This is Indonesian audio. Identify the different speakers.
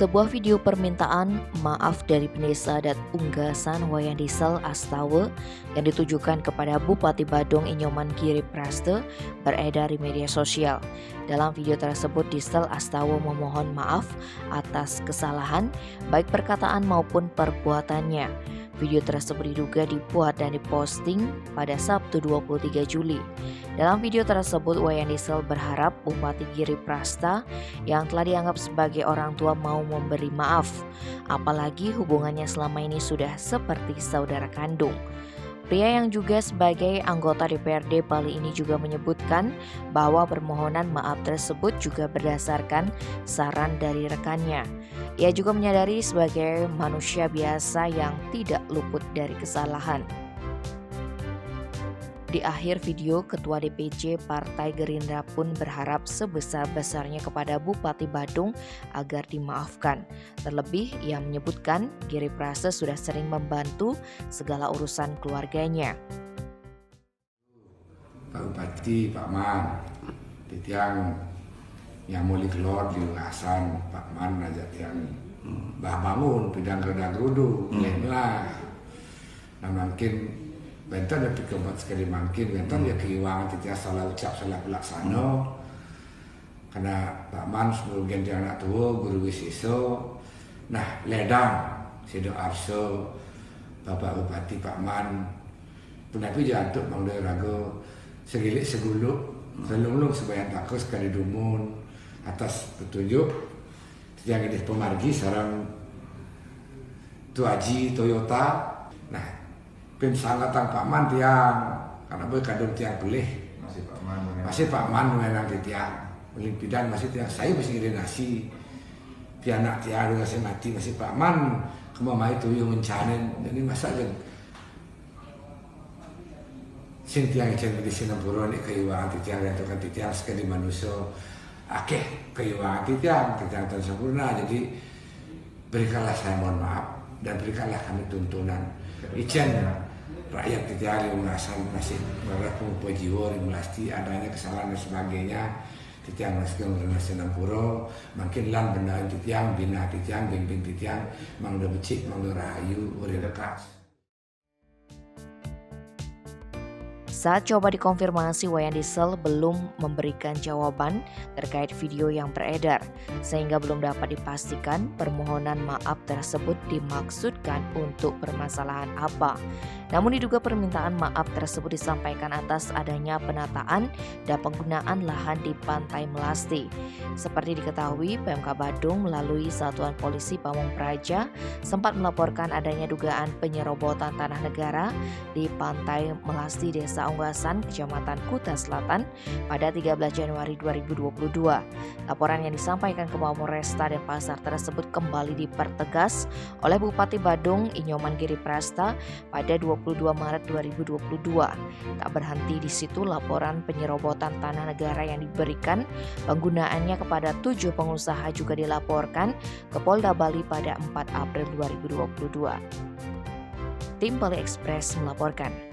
Speaker 1: Sebuah video permintaan maaf dari pendesa dan unggasan wayang Diesel Astawa yang ditujukan kepada Bupati Badung Inyoman Giri Praste beredar di media sosial. Dalam video tersebut, Diesel Astawa memohon maaf atas kesalahan baik perkataan maupun perbuatannya. Video tersebut diduga dibuat dan diposting pada Sabtu 23 Juli. Dalam video tersebut, Wayan Diesel berharap Bupati Giri Prasta yang telah dianggap sebagai orang tua mau memberi maaf. Apalagi hubungannya selama ini sudah seperti saudara kandung. Pria yang juga sebagai anggota DPRD Bali ini juga menyebutkan bahwa permohonan maaf tersebut juga berdasarkan saran dari rekannya. Ia juga menyadari sebagai manusia biasa yang tidak luput dari kesalahan. Di akhir video, Ketua DPC Partai Gerindra pun berharap sebesar-besarnya kepada Bupati Badung agar dimaafkan. Terlebih, ia menyebutkan Giri Praste sudah sering membantu segala urusan keluarganya.
Speaker 2: Pak Bupati, Pak Man, titiang yang mulai keluar di ulasan Pak Man aja yang bangun, bidang gerda-gerudu, lah. Nah mungkin bentar ya pikirkan sekali makin, bentar ya keiwangan tidak salah ucap, salah pelaksana. Karena Pak Man sebelum ganti anak tua, guru wisiso. Nah, ledang, sido arso, Bapak Bupati Pak Man. Penapi jatuh Bang Rago, segilik seguluk, selung-lung sebayang takut sekali dumun atas petunjuk. Yang ini pemargi sarang Tuaji Toyota. Nah, pin sangatang Pak Man tiang karena boleh kadung tiang boleh masih Pak Man menang di tiang paling bidang masih tiang saya masih nasi tiang anak tiang masih mati masih Pak Man kemamai itu yang mencanin jadi masa aja sing tiang yang di sini buruan keiwangan tiang yang tuh kan tiang sekali manusia akeh keiwangan tiang tan sempurna jadi berikanlah saya mohon maaf dan berikanlah kami tuntunan ijen rakyat Titiang ulasan masih berlaku jiwa melasti adanya kesalahan dan sebagainya Titiang masih nasi Nampuro makin lan benda Titiang bina Titiang bimbing Titiang mang udah becik mang udah rahayu udah dekat.
Speaker 1: Saat coba dikonfirmasi, Wayan Diesel belum memberikan jawaban terkait video yang beredar, sehingga belum dapat dipastikan permohonan maaf tersebut dimaksudkan untuk permasalahan apa. Namun diduga permintaan maaf tersebut disampaikan atas adanya penataan dan penggunaan lahan di Pantai Melasti. Seperti diketahui, PMK Badung melalui Satuan Polisi Pamung Praja sempat melaporkan adanya dugaan penyerobotan tanah negara di Pantai Melasti, Desa Unggasan, Kecamatan Kuta Selatan pada 13 Januari 2022. Laporan yang disampaikan ke Mapolresta Denpasar tersebut kembali dipertegas oleh Bupati Badung Inyoman Giri Prasta pada 22 Maret 2022. Tak berhenti di situ, laporan penyerobotan tanah negara yang diberikan penggunaannya kepada 7 pengusaha juga dilaporkan ke Polda Bali pada 4 April 2022. Tim Bali Express melaporkan.